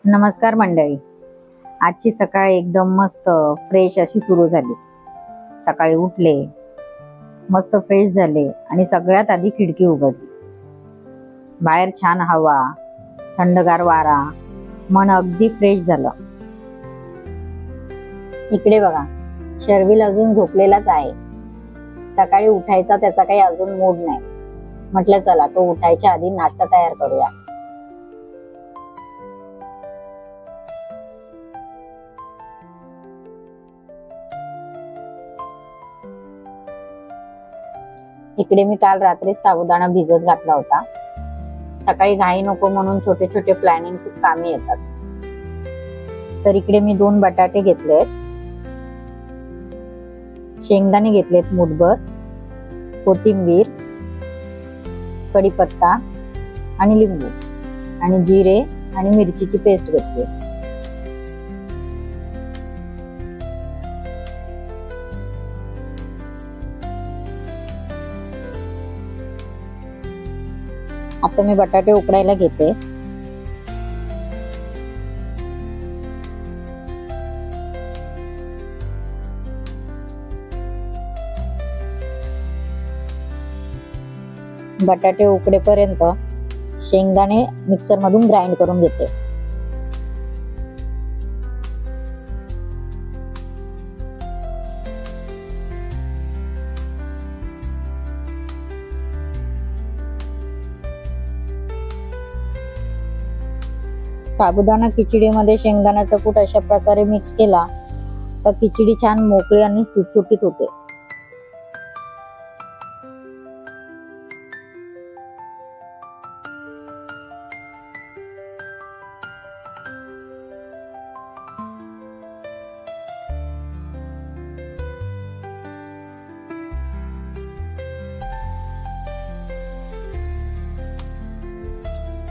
नमस्कार मंडळी. आजची सकाळ एकदम मस्त फ्रेश अशी सुरू झाली. सकाळी उठले, मस्त फ्रेश झाले आणि सगळ्यात आधी खिडकी उघडली. बाहेर छान हवा, थंडगार वारा, मन अगदी फ्रेश झालं. इकडे बघा, शर्विल अजून झोपलेलाच आहे. सकाळी उठायचा त्याचा काही अजून मूड नाही. म्हटलं चला तो उठायच्या आधी नाश्ता तयार करूया. इकडे मी काल रात्री साबुदाणा भिजत घातला होता. सकाळी घाई नको म्हणून छोटे छोटे प्लॅनिंग खूप कामी येतात. तर इकडे मी 2 बटाटे घेतलेत, शेंगदाणे घेतलेत मुठभर, कोथिंबीर, कढीपत्ता आणि लिंबू आणि जिरे आणि मिरचीची पेस्ट घेतली. आता मी बटाटे उकडायला घेते. बटाटे उकडेपर्यंत शेंगदाणे मिक्सर मधून ग्राइंड करून घेते. साबुदाणा खिचडीमध्ये शेंगदाण्याचा कूट अशा प्रकारे मिक्स केला तर खिचडी छान मोकळी आणि सुटसुटीत होते.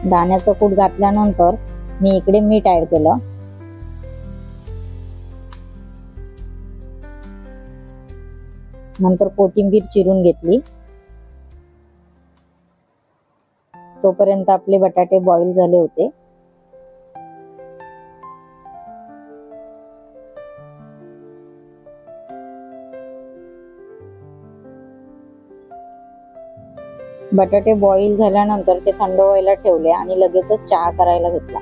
दाण्याचं कूट घातल्यानंतर मी इकडे मीठ ऍड केलं. नंतर कोथिंबीर चिरून घेतली. तोपर्यंत आपले बटाटे बॉईल झाले होते. बटाटे बॉईल झाल्यानंतर ते थंड व्हायला ठेवले आणि लगेचच चहा करायला घेतला.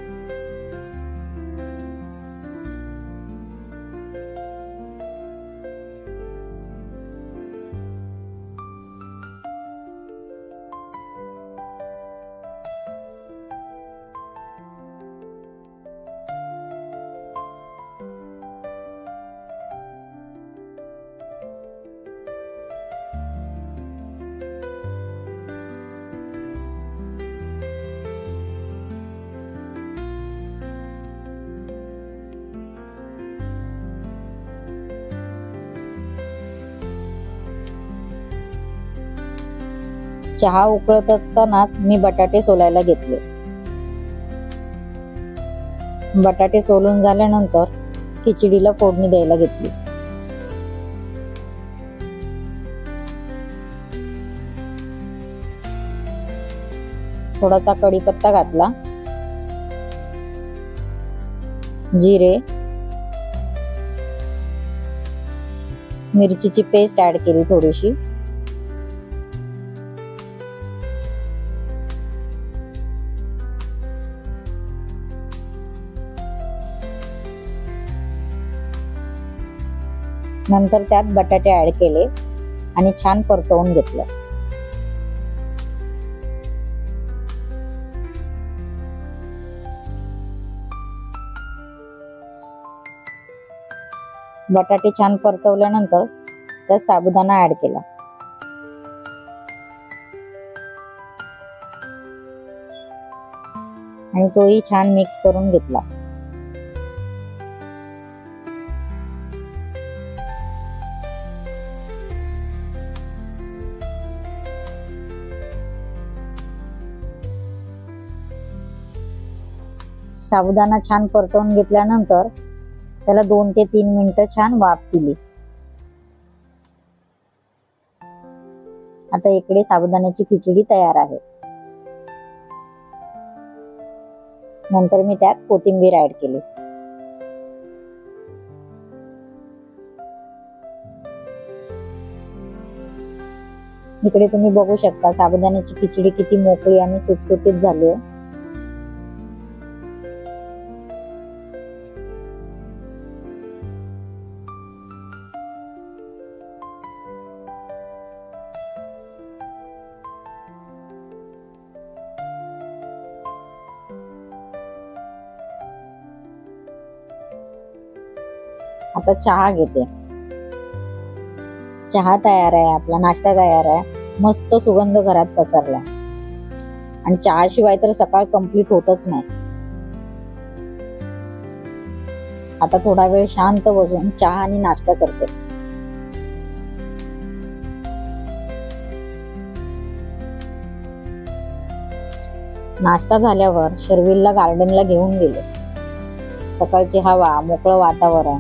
चहा उकळत असतानाच मी बटाटे सोलायला घेतले. बटाटे सोलून झाल्यानंतर खिचडीला फोडणी द्यायला घेतली. थोडासा कढीपत्ता घातला, जिरे, मिरचीची पेस्ट ऍड केली थोडीशी, नंतर त्यात बटाटे ऍड केले आणि छान परतवून घेतलं. बटाटे छान परतवल्यानंतर त्यात साबुदाणा ऍड केला. आणि तोही छान मिक्स करून घेतला. साबुदाणा छान परतवून घेतल्यानंतर त्याला 2 ते 3 मिनिटं छान वाफ दिली. आता इकडे साबुदाण्याची खिचडी तयार आहे. नंतर मी त्यात कोथिंबीर ऍड केली. इकडे तुम्ही बघू शकता साबुदाण्याची खिचडी किती मोकळी आणि सुटसुटीत झाली आहे. आता चहा घेते. चहा तयार आहे, आपला नाश्ता तयार आहे. मस्त सुगंध घरात पसरलाय आणि चहा शिवाय तर सकाळ कंप्लीट होतच नाही. आता थोडा वेळ शांत बसून चहा आणि नाश्ता करते. नाश्ता झाल्यावर शर्विलला गार्डनला घेऊन गेले. सकाळची हवा, मोकळं वातावरण,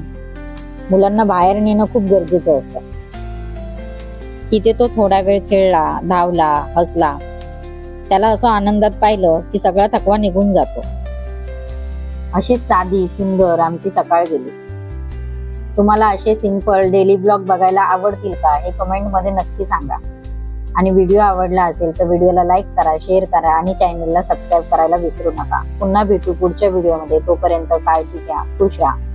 मुलांना बाहेर नेणं खूप गरजेचं असतं. तिथे तो थोडा वेळ खेळला, धावला, हसला. त्याला असं आनंदात पाहिलं की सगळा थकवा निघून जातो. अशीच साधी सुंदर आमची सकाळ गेली. तुम्हाला असे सिंपल डेली ब्लॉग बघायला आवडतील का हे कमेंट मध्ये नक्की सांगा. आणि व्हिडिओ आवडला असेल तर व्हिडिओला लाईक करा, शेअर करा आणि चॅनलला सबस्क्राईब करायला विसरू नका. पुन्हा भेटू पुढच्या व्हिडिओमध्ये. तोपर्यंत काळजी घ्या, खुश राहा.